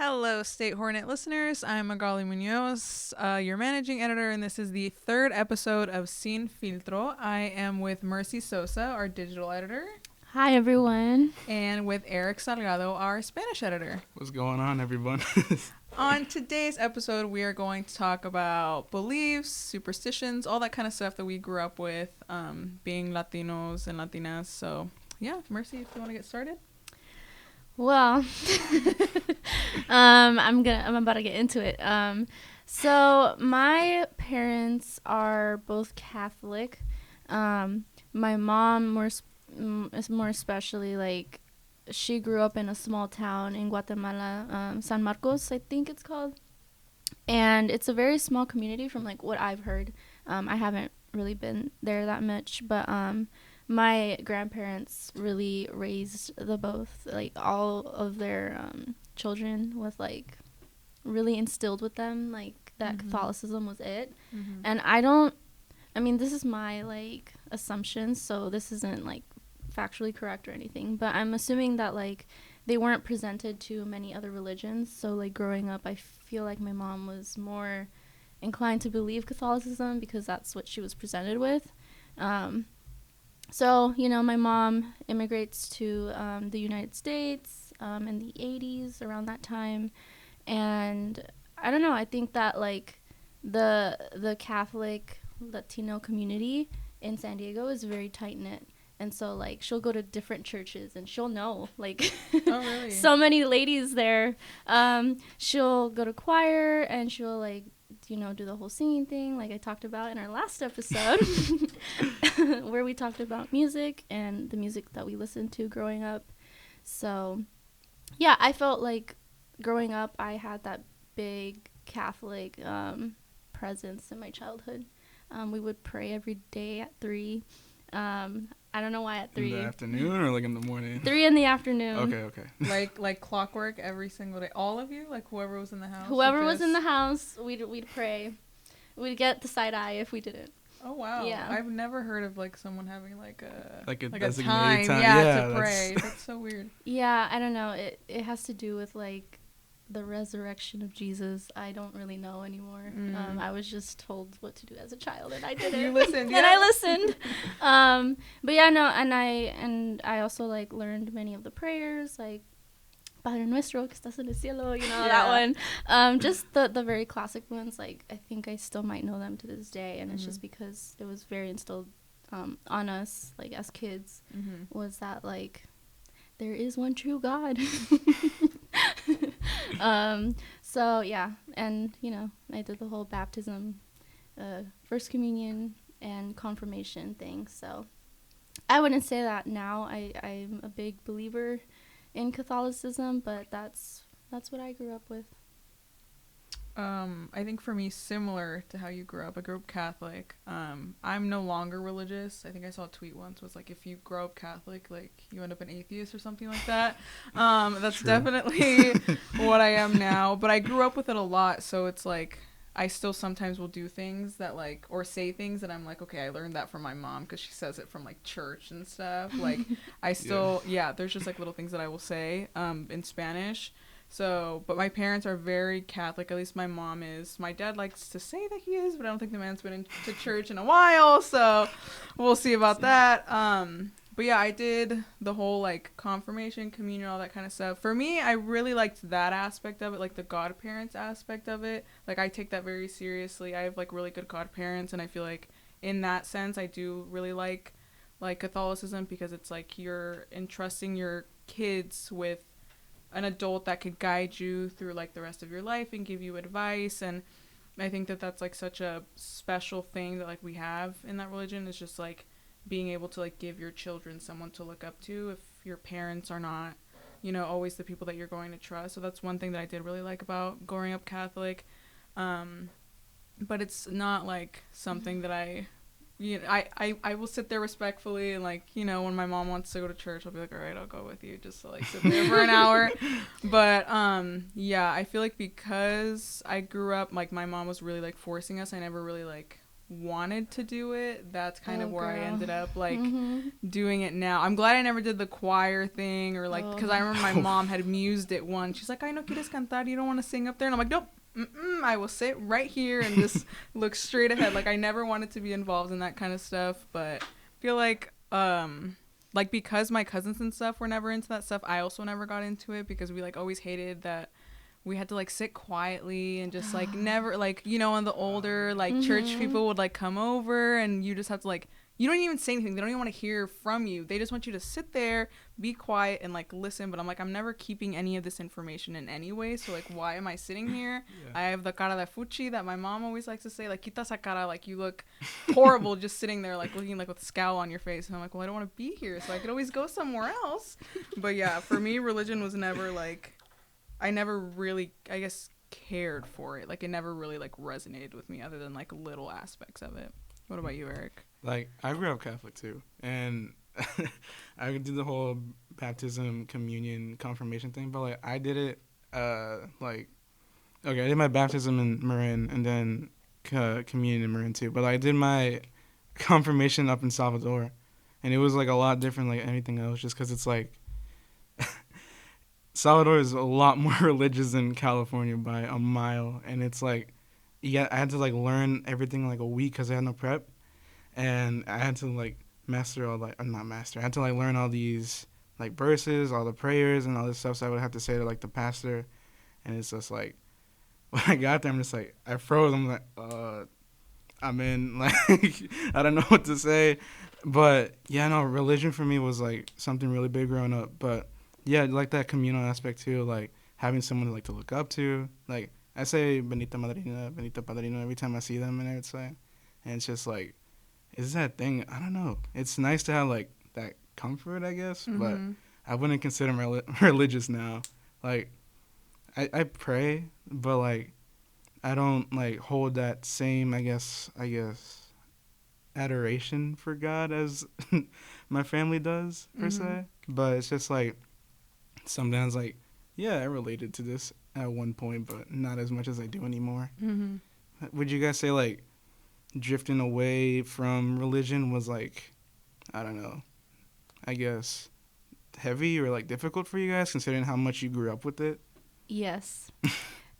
Hello, State Hornet listeners. I'm Magaly Muñoz, your managing editor, and this is the third episode of Sin Filtro. I am with Mercy Sosa, our digital editor. Hi, everyone. And with Erick Salgado, our Spanish editor. What's going on, everyone? On today's episode, we are going to talk about beliefs, superstitions, all that kind of stuff that we grew up with, being Latinos and Latinas. So, yeah, Mercy, if you want to get started. Well, I'm about to get into it. So my parents are both Catholic. My mom is more especially, like, she grew up in a small town in Guatemala, San Marcos, I think it's called. And it's a very small community from, like, what I've heard. I haven't really been there that much, but my grandparents really raised all of their children with, like, really instilled with them, like, that Catholicism was it. Mm-hmm. And this is my, like, assumption, so this isn't, like, factually correct or anything, but I'm assuming that, like, they weren't presented to many other religions, so, like, growing up, I feel like my mom was more inclined to believe Catholicism because that's what she was presented with. So, you know, my mom immigrates to the United States in the 80s, around that time. And I don't know, I think that, like, the Catholic Latino community in San Diego is very tight-knit. And so, like, she'll go to different churches and she'll know, like, oh, really? So many ladies there. She'll go to choir and she'll, like, you know, do the whole singing thing like I talked about in our last episode where we talked about music and the music that we listened to growing up. So, yeah, I felt like growing up I had that big Catholic presence in my childhood. We would pray every day at 3. I don't know why at 3. In the afternoon or, like, in the morning? 3 in the afternoon. Okay. Like clockwork every single day. All of you? Like, whoever was in the house? Whoever was in the house, we'd pray. We'd get the side eye if we didn't. Oh, wow. Yeah. I've never heard of, like, someone having, like a designated time. Yeah, to pray. That's so weird. Yeah, I don't know. It has to do with, like, the resurrection of Jesus. I don't really know anymore. I was just told what to do as a child, and I did it. You listened, yeah. And I listened. But yeah, no, and I also, like, learned many of the prayers, like Padre Nuestro que estás en el cielo, you know, that one. Just the very classic ones. Like, I think I still might know them to this day, and it's just because it was very instilled on us, like, as kids, was that, like, there is one true God. So yeah, and, you know, I did the whole baptism, first communion and confirmation thing. So I wouldn't say that now I'm a big believer in Catholicism, but that's what I grew up with. I think for me, similar to how you grew up, I grew up Catholic. I'm no longer religious. I think I saw a tweet once was like, if you grow up Catholic, like, you end up an atheist or something like that. That's True. Definitely what I am now. But I grew up with it a lot, so it's like I still sometimes will do things that, like, or say things that I'm like, okay, I learned that from my mom because she says it from, like, church and stuff. Like, I still, there's just, like, little things that I will say in Spanish. So, but my parents are very Catholic, at least my mom is. My dad likes to say that he is, but I don't think the man's been into church in a while, so we'll see about that. But yeah, I did the whole, like, confirmation, communion, all that kind of stuff. For me, I really liked that aspect of it, like the godparents aspect of it. Like, I take that very seriously. I have, like, really good godparents, and I feel like in that sense, I do really like Catholicism because it's like you're entrusting your kids with an adult that could guide you through, like, the rest of your life and give you advice. And I think that that's, like, such a special thing that, like, we have in that religion is just, like, being able to, like, give your children someone to look up to if your parents are not, you know, always the people that you're going to trust. So that's one thing that I did really like about growing up Catholic. But it's not, like, something that I will sit there respectfully and, like, you know, when my mom wants to go to church, I'll be like, all right, I'll go with you just to, like, sit there for an hour. But yeah, I feel like because I grew up, like, my mom was really, like, forcing us. I never really, like, wanted to do it, that's kind of where I girl. ended up like Mm-hmm. doing it now. I'm glad I never did the choir thing or like, because I remember my mom had mused it once. She's like, "Ay, no quieres cantar? You don't want to sing up there?" And I'm like, "Nope. I will sit right here and just look straight ahead." Like, I never wanted to be involved in that kind of stuff, but I feel like because my cousins and stuff were never into that stuff, I also never got into it because we like always hated that we had to like sit quietly and just like never like, you know, on the older like church people would like come over and you just have to like, you don't even say anything. They don't even want to hear from you. They just want you to sit there, be quiet, and like listen. But I'm like, I'm never keeping any of this information in any way. So like, why am I sitting here? Yeah. I have the cara de fuchi that my mom always likes to say, like, quita esa cara, like you look horrible just sitting there like looking like with a scowl on your face. And I'm like, well, I don't want to be here, so I could always go somewhere else. But yeah, for me, religion was never like, I never really, I guess, cared for it. Like, it never really, like, resonated with me other than, like, little aspects of it. What about you, Eric? Like, I grew up Catholic, too. And I did the whole baptism, communion, confirmation thing. But, like, I did it, I did my baptism in Marin and then communion in Marin, too. But I did my confirmation up in Salvador. And it was, like, a lot different, like, anything else, just because it's, like, Salvador is a lot more religious than California by a mile, and it's like, I had to like learn everything in like a week because I had no prep, and I had to like master all like, not master, I had to like learn all these like verses, all the prayers, and all this stuff. So I would have to say to like the pastor, and it's just like when I got there, I'm just like I froze. I'm like, I'm in, like I don't know what to say, but yeah, no, religion for me was like something really big growing up, but. Yeah, like that communal aspect too, like having someone to like to look up to. Like I say Benita Madrina, Benita Padrino every time I see them, and I would say, and it's just like, it's that thing. I don't know. It's nice to have like that comfort, I guess, but I wouldn't consider religious now. Like I pray, but like I don't like hold that same I guess adoration for God as my family does per se. But it's just like. Sometimes, like, yeah, I related to this at one point, but not as much as I do anymore. Mm-hmm. Would you guys say, like, drifting away from religion was, like, I don't know, I guess, heavy or, like, difficult for you guys, considering how much you grew up with it? Yes.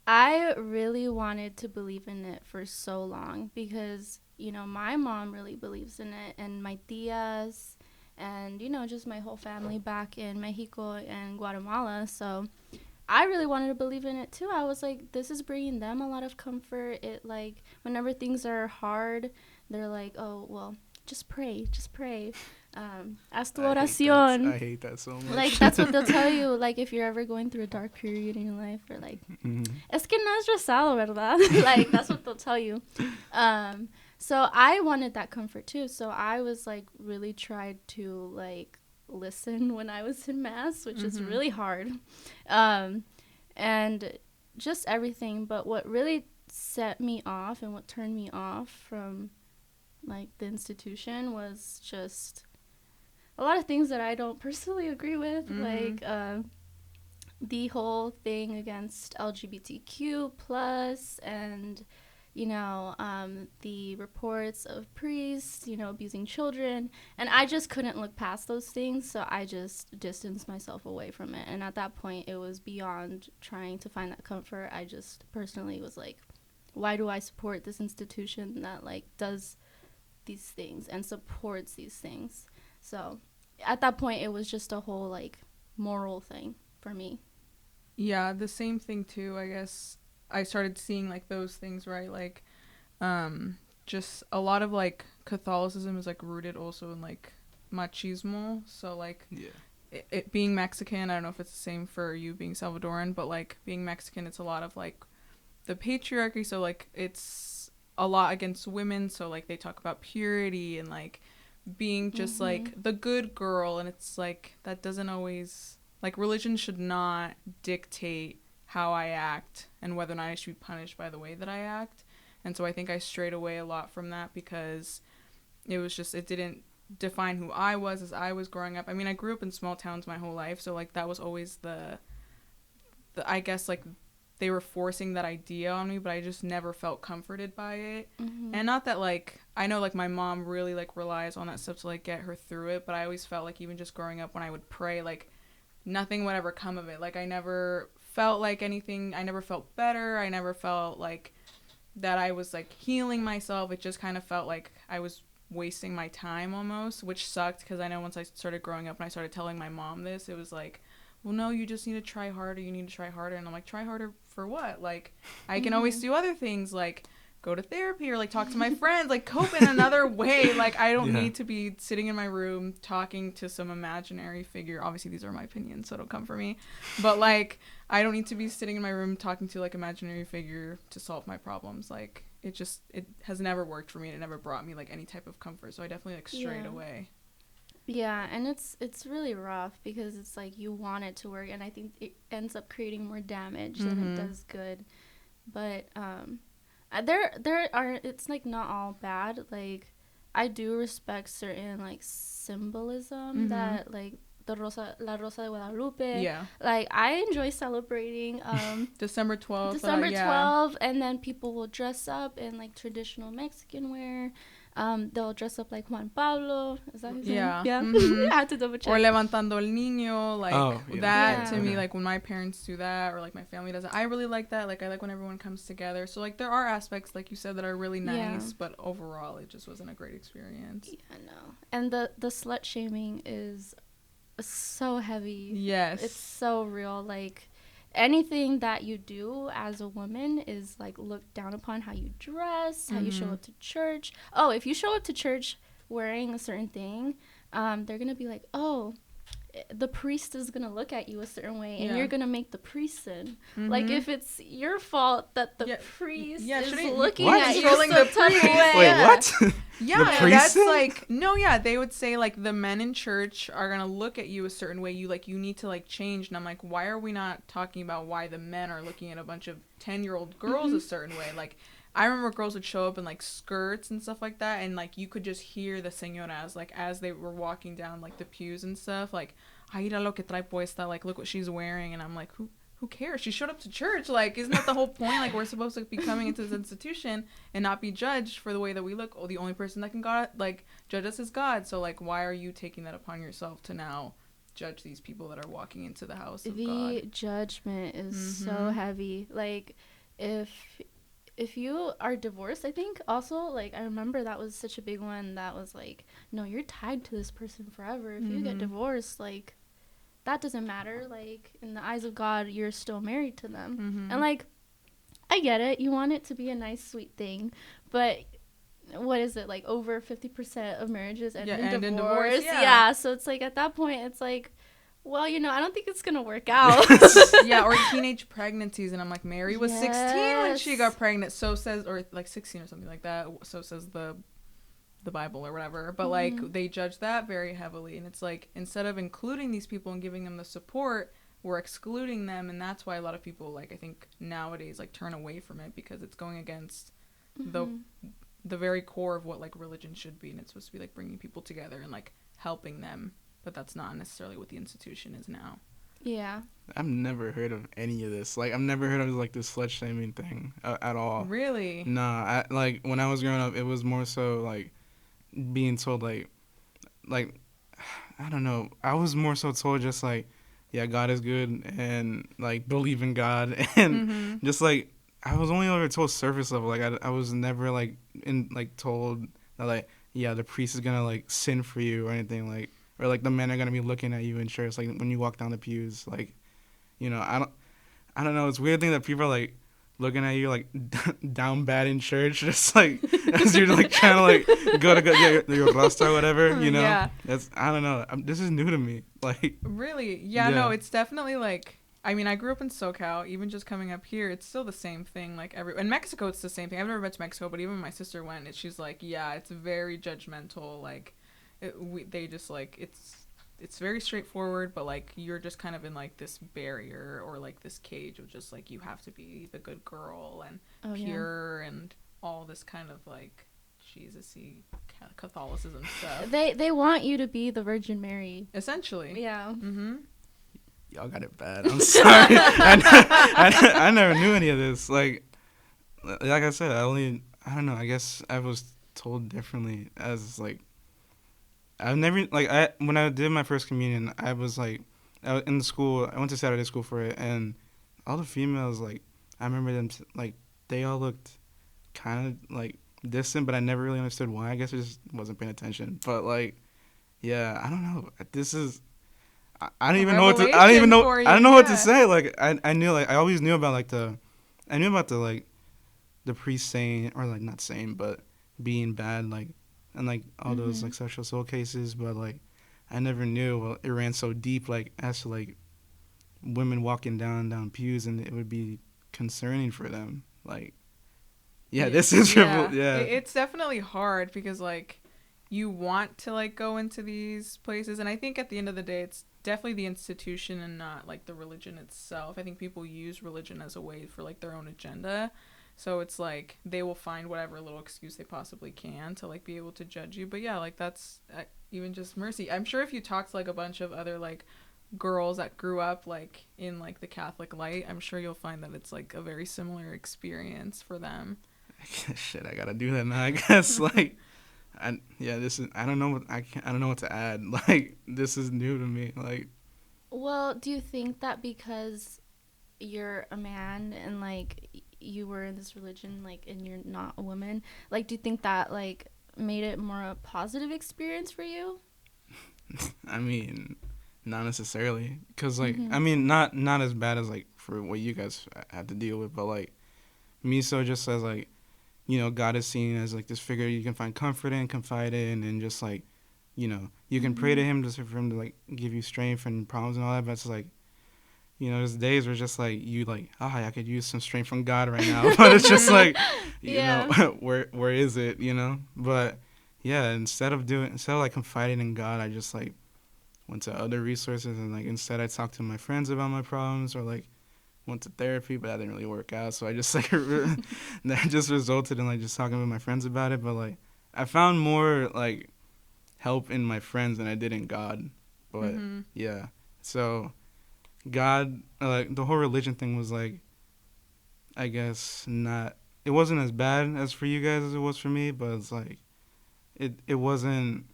I really wanted to believe in it for so long because, you know, my mom really believes in it, and my tias... and, you know, just my whole family back in Mexico and Guatemala. So I really wanted to believe in it, too. I was like, this is bringing them a lot of comfort. It, like, whenever things are hard, they're like, oh, well, just pray. Haz tu oración. I hate that so much. Like, that's what they'll tell you, like, if you're ever going through a dark period in your life. Or, like, es que no es rosado, ¿verdad? Like, that's what they'll tell you. So I wanted that comfort too. So I was like really tried to like listen when I was in mass, which is really hard. And just everything. But what really set me off and what turned me off from like the institution was just a lot of things that I don't personally agree with. Like the whole thing against LGBTQ plus and you know, the reports of priests, you know, abusing children. And I just couldn't look past those things, so I just distanced myself away from it. And at that point, it was beyond trying to find that comfort. I just personally was like, why do I support this institution that, like, does these things and supports these things? So at that point, it was just a whole, like, moral thing for me. Yeah, the same thing, too, I guess. I started seeing like those things, right? Like just a lot of like Catholicism is like rooted also in like machismo. So like it being Mexican, I don't know if it's the same for you being Salvadoran, but like being Mexican, it's a lot of like the patriarchy. So like it's a lot against women. So like they talk about purity and like being just like the good girl, and it's like that doesn't always like religion should not dictate how I act and whether or not I should be punished by the way that I act. And so I think I strayed away a lot from that because it was just, it didn't define who I was as I was growing up. I mean, I grew up in small towns my whole life, so like that was always the I guess like they were forcing that idea on me, but I just never felt comforted by it. And not that, like, I know, like, my mom really, like, relies on that stuff to, like, get her through it, but I always felt like even just growing up when I would pray, like, nothing would ever come of it. Like, I never felt like anything, I never felt better, I never felt like that I was, like, healing myself. It just kind of felt like I was wasting my time almost, which sucked, because I know once I started growing up and I started telling my mom this, it was like, well, no, you just need to try harder, and I'm like, try harder for what? Like, I can always do other things, like go to therapy or like talk to my friends, like cope in another way. Like, I don't need to be sitting in my room talking to some imaginary figure. Obviously these are my opinions, so don't come for me, but like, I don't need to be sitting in my room talking to like imaginary figure to solve my problems. Like, it has never worked for me, and it never brought me like any type of comfort, so I definitely like strayed away. Yeah, and it's really rough, because it's like you want it to work, and I think it ends up creating more damage than it does good. But there are, it's like not all bad. Like, I do respect certain like symbolism that like la Rosa de Guadalupe. Yeah. Like, I enjoy celebrating December 12th. December 12th, and then people will dress up in like traditional Mexican wear. They'll dress up like Juan Pablo. Is that his name? Yeah. I had to double check. Or Levantando el Niño, like that to me, like when my parents do that, or like my family does it, I really like that. Like, I like when everyone comes together. So like, there are aspects, like you said, that are really nice, but overall it just wasn't a great experience. Yeah, no. And the slut shaming is so heavy. Yes. It's so real. Like, anything that you do as a woman is like looked down upon. How you dress, how you show up to church. Oh, if you show up to church wearing a certain thing, they're gonna be like, oh, the priest is gonna look at you a certain way, and you're gonna make the priest sin. Like, if it's your fault that the priest is looking at you some type of way. Wait, what? Yeah, that's like, no, they would say like the men in church are gonna look at you a certain way. You need to like change. And I'm like, why are we not talking about why the men are looking at a bunch of 10-year-old girls a certain way? Like, I remember girls would show up in like skirts and stuff like that, and like you could just hear the señoras like as they were walking down like the pews and stuff, like, ay, mira lo que trae puesta, like, look what she's wearing. And I'm like, who cares? She showed up to church. Like, isn't that the whole point? Like, we're supposed to be coming into this institution and not be judged for the way that we look. Oh, the only person that can judge us is God. So like, why are you taking that upon yourself to now judge these people that are walking into the house of God? The judgment is so heavy. Like, if you are divorced, I think also, like, I remember that was such a big one that was like, no, you're tied to this person forever. If you get divorced, like, that doesn't matter. Like, in the eyes of God, you're still married to them. And like, I get it. You want it to be a nice, sweet thing, but what is it, like, over 50% of marriages end in divorce? Yeah. So it's like, at that point, it's like, well, I don't think it's gonna work out. Or teenage pregnancies, and I'm like, Mary was 16 when she got pregnant, so says, or like 16 or something like that, so says the Bible or whatever. But like, they judge that very heavily, and it's like, instead of including these people and giving them the support, we're excluding them. And that's why a lot of people, like, I think nowadays, like, turn away from it, because it's going against the very core of what like religion should be, and it's supposed to be like bringing people together and like helping them. But that's not necessarily what the institution is now. Yeah. I've never heard of any of this. Like, I've never heard of, like, this slut-shaming thing at all. Really? Nah. Like, when I was growing up, it was more so, like, being told, like, I don't know. I was more so told just, like, yeah, God is good, and, like, believe in God. And just, like, I was only ever told surface level. Like, I was never, like, told that, like, yeah, the priest is gonna, like, sin for you or anything, like, or like the men are gonna be looking at you in church, like when you walk down the pews, like, I don't know. It's a weird thing that people are like looking at you like down bad in church, just like as you're like trying to like go to get your rasta or whatever, Yeah. That's, I don't know. This is new to me. Like, really, yeah. No, it's definitely like, I mean, I grew up in SoCal. Even just coming up here, it's still the same thing. Like, in Mexico, it's the same thing. I've never been to Mexico, but even when my sister went, she's like, yeah, it's very judgmental. Like, they just like, it's very straightforward, but like, you're just kind of in like this barrier or like this cage of just like, you have to be the good girl and pure and all this kind of like Jesus-y Catholicism stuff. They want you to be the Virgin Mary, essentially. Yeah. y'all got it bad. I'm sorry. I never knew any of this. Like I said, I don't know. I guess I was told differently as like I've never like when I did my first communion, I was like in the school. I went to Saturday school for it, and all the females like I remember them like they all looked kind of like distant, but I never really understood why. I guess I just wasn't paying attention. But like, yeah, I don't know. This is. I don't even know what to. I don't even know. I don't know what to say. Like I knew like I always knew about like I knew about the like the priest saying or like not saying but being bad like and like all those like sexual assault cases, but like I never knew it ran so deep like as to like women walking down pews and it would be concerning for them. Like this is it's definitely hard because like you want to like go into these places, and I think at the end of the day it's definitely the institution and not like the religion itself. I think people use religion as a way for like their own agenda, so it's like they will find whatever little excuse they possibly can to like be able to judge you. But yeah, like that's even just Mercy. I'm sure if you talk to like a bunch of other like girls that grew up like in like the Catholic light, I'm sure you'll find that it's like a very similar experience for them. Shit, I gotta do that now, I guess. Like this is I don't know what to add. Like this is new to me. Like, well, do you think that because you're a man and like you were in this religion like and you're not a woman, like do you think that like made it more a positive experience for you? I mean, not necessarily, because like I mean not as bad as like for what you guys have to deal with, but like Miso just says like, you know, God is seen as like this figure you can find comfort in, confide in, and just like, you know, you can pray to him just for him to like give you strength and problems and all that. But it's like, you know, there's days where just like you like, I could use some strength from God right now, but it's just like, you know, where is it, you know? But yeah, instead of like confiding in God, I just like went to other resources and like instead I talked to my friends about my problems or like went to therapy, but that didn't really work out. So I just like that just resulted in like just talking with my friends about it. But like I found more like help in my friends than I did in God. But yeah, so God, like the whole religion thing was like, I guess not. It wasn't as bad as for you guys as it was for me, but it's like it wasn't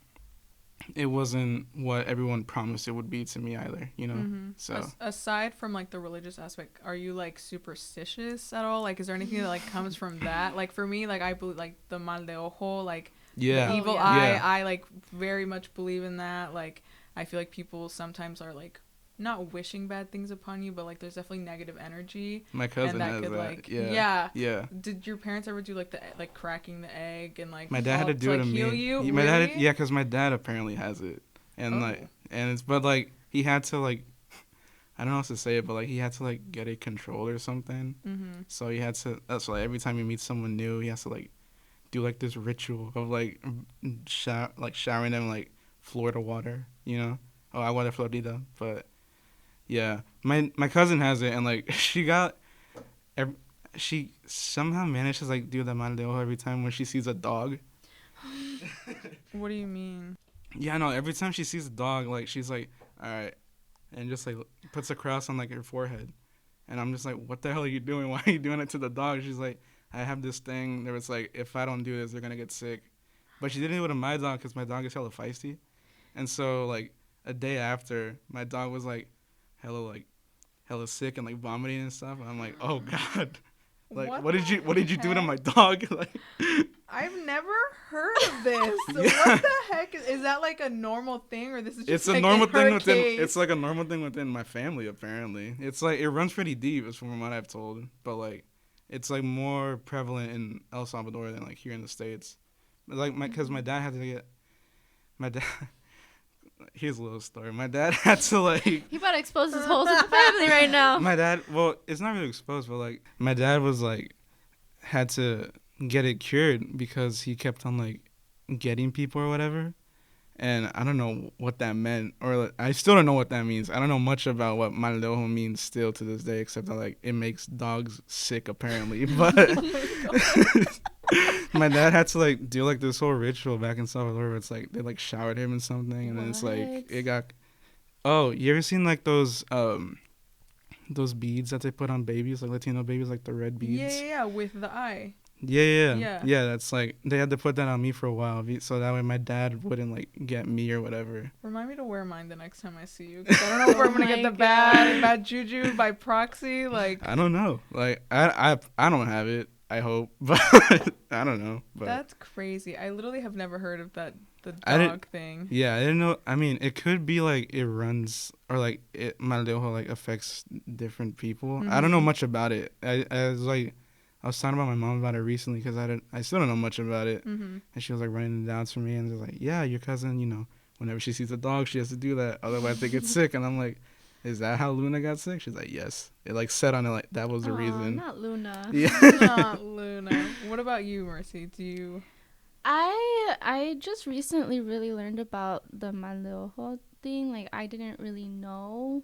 what everyone promised it would be to me either, you know. So aside from like the religious aspect, are you like superstitious at all? Like is there anything that like comes from that? Like for me, like I believe like the mal de ojo, like the evil eye. I like very much believe in that. Like I feel like people sometimes are like not wishing bad things upon you, but like there's definitely negative energy. My cousin has that. Like, yeah. Did your parents ever do like the like cracking the egg and like my dad had to do it to heal me? You? My really? dad, because my dad apparently has it, and like, and it's but like he had to like, I don't know how to say it, but like he had to like get it controlled or something. So he had to. That's why every time he meets someone new, he has to like do like this ritual of like showering them like Florida water, you know? Oh, agua de Florida, but. Yeah, my cousin has it, and like she somehow manages like do the mal de ojo every time when she sees a dog. What do you mean? Yeah, no. Every time she sees a dog, like she's like, all right, and just like puts a cross on like her forehead, and I'm just like, what the hell are you doing? Why are you doing it to the dog? She's like, I have this thing. There was like, if I don't do this, they're gonna get sick. But she didn't do it to my dog because my dog is hella feisty, and so like a day after, my dog was like. Hella sick and like vomiting and stuff. And I'm like, oh god, like what did you do to my dog? Like, I've never heard of this. What the heck is that like a normal thing or this is just it's like a normal thing within case? It's like a normal thing within my family apparently. It's like it runs pretty deep, is from what I've told, but like it's like more prevalent in El Salvador than like here in the States. Like because my dad had to get my dad. Here's a little story. My dad had to like. He about to expose his whole family right now. My dad, well, it's not really exposed, but like my dad was like, had to get it cured because he kept on like getting people or whatever, and I don't know what that meant, or like, I still don't know what that means. I don't know much about what mal de ojo means still to this day, except that like it makes dogs sick apparently, but. My dad had to like do like this whole ritual back in Salvador where it's like they like showered him in something and then it's like Oh, you ever seen like those beads that they put on babies, like Latino babies, like the red beads? Yeah, with the eye. Yeah. That's like they had to put that on me for a while, so that way my dad wouldn't like get me or whatever. Remind me to wear mine the next time I see you, 'cause I don't know if I'm gonna get the bad juju by proxy. Like, I don't know. Like I don't have it. I hope, but I don't know. But that's crazy. I literally have never heard of the I dog thing. Yeah, I didn't know. I mean, it could be like it runs or like mal de ojo like affects different people. I don't know much about it. I was talking about my mom about it recently because I still don't know much about it. And she was like running it down for me and was like, yeah, your cousin, whenever she sees a dog, she has to do that. Otherwise they get sick. And I'm like, is that how Luna got sick? She's like, yes. It like said on it like that was the reason. Not Luna. Yeah. Not Luna. What about you, Mercy? Do you... I just recently really learned about the mal de ojo thing. Like, I didn't really know,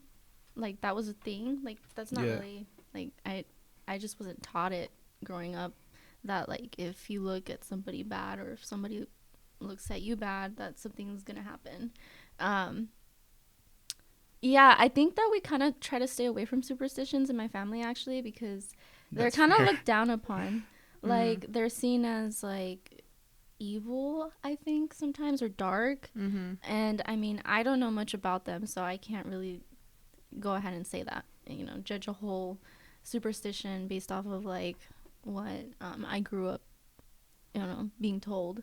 like, that was a thing. Like, that's not really, like, I just wasn't taught it growing up, that, like, if you look at somebody bad or if somebody looks at you bad, that something's gonna happen. Yeah, I think that we kind of try to stay away from superstitions in my family, actually, because they're kind of looked down upon. Like, they're seen as, like, evil, I think, sometimes, or dark. And I mean, I don't know much about them, so I can't really go ahead and say that, judge a whole superstition based off of like what I grew up being told.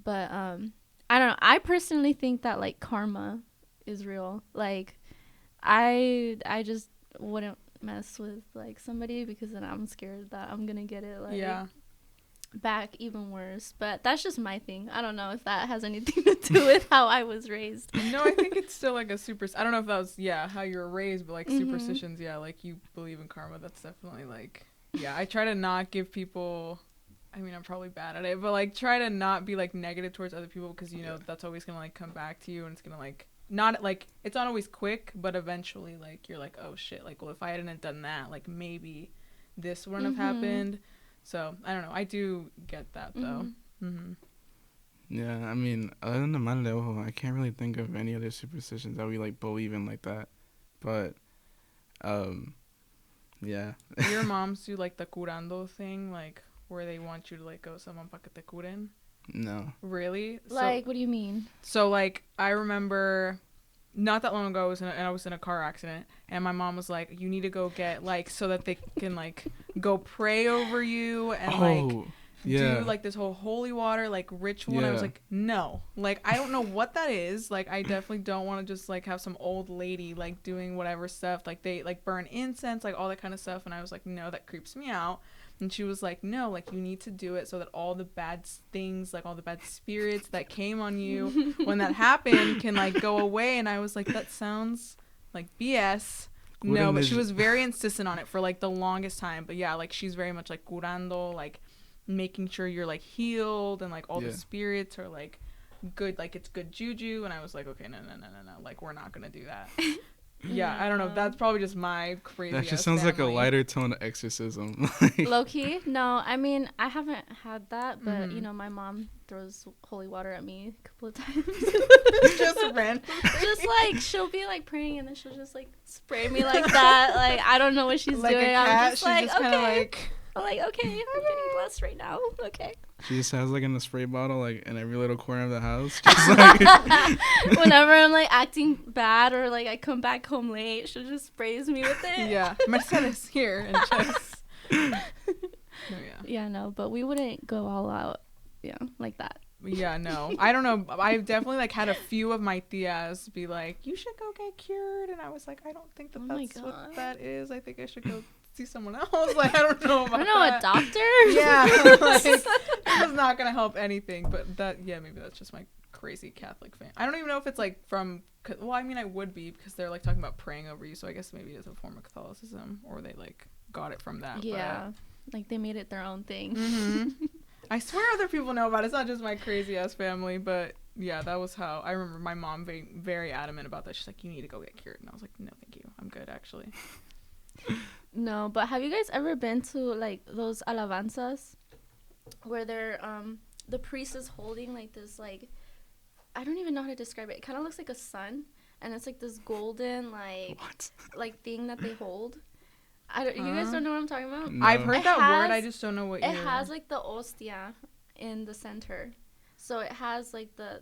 But I don't know, I personally think that like karma is real. Like I just wouldn't mess with like somebody because then I'm scared that I'm gonna get it like back even worse. But that's just my thing. I don't know if that has anything to do with how I was raised. No, I think it's still like a I don't know if that was how you were raised, but like superstitions, like you believe in karma. That's definitely like I try to not give people, I mean, I'm probably bad at it, but like try to not be like negative towards other people because that's always gonna like come back to you, and it's gonna like not like, it's not always quick, but eventually like you're like, oh shit, like, well, if I hadn't done that, like maybe this wouldn't have happened. So I don't know, I do get that though. Yeah, I mean, other than the mal de ojo, I can't really think of any other superstitions that we like believe in like that. But yeah. Your moms do like the curando thing, like where they want you to like go someone pa que te curen? No. Really? Like, what do you mean? So like I remember not that long ago I was in a car accident, and my mom was like, you need to go get like, so that they can like go pray over you and do like this whole holy water like ritual. And I was like, no, like I don't know what that is. Like I definitely don't want to just like have some old lady like doing whatever stuff, like they like burn incense, like all that kind of stuff. And I was like, no, that creeps me out. And she was like, no, like you need to do it so that all the bad things, like all the bad spirits that came on you when that happened can like go away. And I was like, that sounds like BS. No, but she was very insistent on it for like the longest time. But yeah, like she's very much like curando, like making sure you're like healed and like all the spirits are like good, like it's good juju. And I was like, okay, no, like we're not gonna do that. I don't know, that's probably just my crazy that just sounds family. like a lighter tone of exorcism. Low-key? No, I mean, I haven't had that, but my mom throws holy water at me a couple of times. Just random. Just like she'll be like praying and then she'll just like spray me like that. Like I don't know what she's like doing. A cat, I'm just like, just okay. I'm like, okay, I'm getting blessed right now. Okay. She just has like in a spray bottle, like in every little corner of the house. Just like whenever I'm like acting bad or like I come back home late, she just sprays me with it. Yeah, Mercedes here and just. No, but we wouldn't go all out, like that. Yeah, no, I don't know. I've definitely like had a few of my tias be like, "You should go get cured," and I was like, "I don't think that's what that is. I think I should go see someone else." Like I don't know about a doctor. Yeah, like it's not gonna help anything. But that, maybe that's just my crazy Catholic fan. I don't even know if it's like from. Well, I mean, I would be because they're like talking about praying over you. So I guess maybe it's a form of Catholicism, or they like got it from that. Yeah, like they made it their own thing. I swear other people know about it. It's not just my crazy ass family, but yeah, that was how I remember my mom being very adamant about that. She's like, you need to go get cured. And I was like, no, thank you. I'm good, actually. No, but have you guys ever been to like those alabanzas where they're the priest is holding like this, like, I don't even know how to describe it. It kind of looks like a sun, and it's like this golden What? like thing that they hold. You guys don't know what I'm talking about? No. I've heard that word. I has- just don't know what It has like the ostia in the center. So it has like the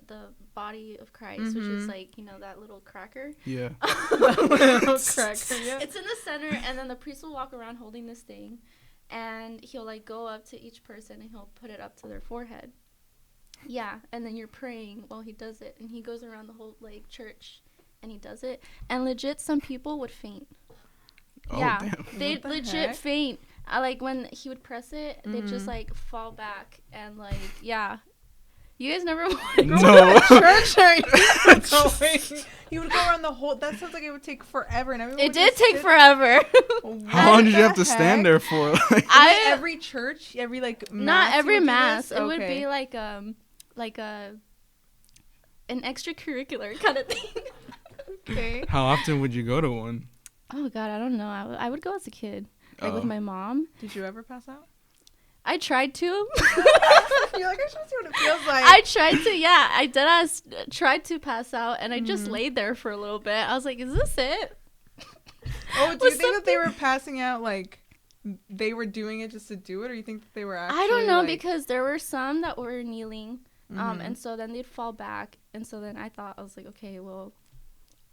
body of Christ, which is like, you know, that little cracker. Yeah. Little cracker, yeah. It's in the center, and then the priest will walk around holding this thing, and he'll like go up to each person and he'll put it up to their forehead. Yeah, and then you're praying while he does it, and he goes around the whole like church and he does it, and legit some people would faint. Oh, Yeah, damn. they'd the legit heck? faint. Like when he would press it, they'd just like fall back and like, yeah. You guys never want to go No. Church, are you going? You would go around the whole. That sounds like it would take forever, and everyone. It would did just take sit- forever. How long did you What have to the stand heck? there for? Like, Like every church, every like mass. Not you every would do mass. this? It would Okay. be like an extracurricular kind of thing. Okay. how often would you go to one? Oh God, I don't know. I would go as a kid, like with my mom. Did you ever pass out? I tried to. You're like, I just want to see what it feels like. I tried to. Yeah, I did. Tried to pass out, and I just laid there for a little bit. I was like, "Is this it?" Oh, do you Was think that they were passing out like they were doing it just to do it, or you think that they were actually? I don't know, like, because there were some that were kneeling, and so then they'd fall back, and so then I was like, okay, well,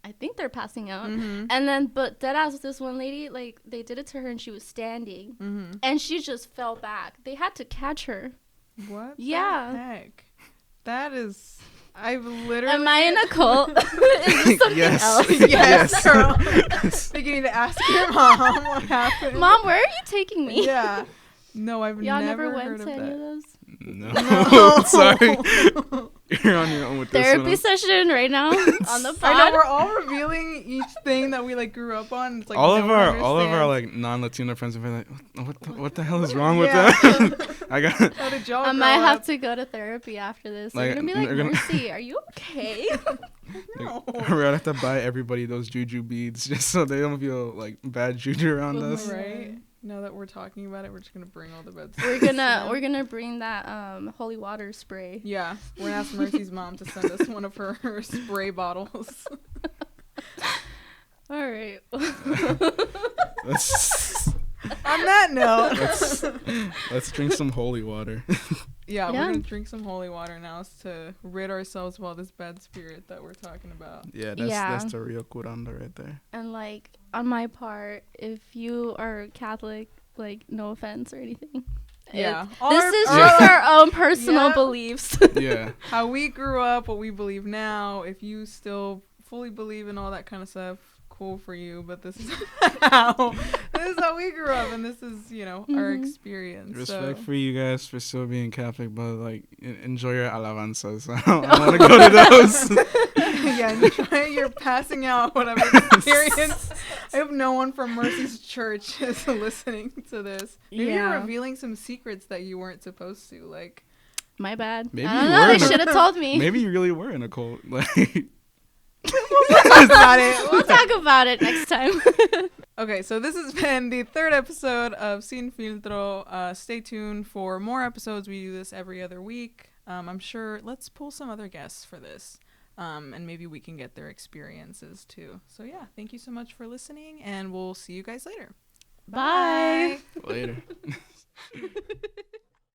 I think they're passing out. And then, but deadass, this one lady, like, they did it to her, and she was standing, and she just fell back. They had to catch her. What? Yeah. The heck? That is. I've literally. Am I in a cult? Is this something Yes. else? Yes, girl. Beginning to ask your mom what happened. Mom, where are you taking me? Yeah. No, I've Y'all never never heard went of to any that. of those? No. Sorry. You're on your own with this Therapy one. session right now on the pod. I know we're all revealing each thing that we like grew up on. It's like all no of one our understands. like non-Latino friends will be like, what the hell is wrong with Yeah. that? I got. How did y'all I grow might have up? to go to therapy after this. Like, They're gonna be like, they're gonna- Mercy, are you okay? No. We're gonna have to buy everybody those juju beads just so they don't feel like bad juju around us. Right? Now that we're talking about it, we're just gonna bring all the beds. we're gonna bring that holy water spray. Yeah, we're gonna ask Mercy's mom to send us one of her spray bottles. All right. Let's On that note, let's drink some holy water. yeah, we're Yeah. gonna drink some holy water now to rid ourselves of all this bad spirit that we're talking about. Yeah, Yeah. that's the real curanda right there. And like on my part, if you are Catholic, like no offense or anything. Yeah, This is our- just our own personal Yeah. beliefs. Yeah. how we grew up, what we believe now. If you still fully believe in all that kind of stuff, cool for you. But this is how we grew up, and this is our experience. Respect so. for you guys for still being Catholic, but like enjoy your alabanzas. I want to go to those. Yeah, enjoy your passing out, whatever experience. I hope no one from Mercy's church is listening to this. Maybe you're Yeah. revealing some secrets that you weren't supposed to. Like, My bad. Maybe I don't you know. were They in a- should have told me. Maybe you really were in a cult. Like, that's not it. We'll talk about it next time. Okay, so this has been the third episode of Sin Filtro. Stay tuned for more episodes. We do this every other week. I'm sure. Let's pull some other guests for this. And maybe we can get their experiences too. So yeah, thank you so much for listening, and we'll see you guys later. Bye. later. Bye.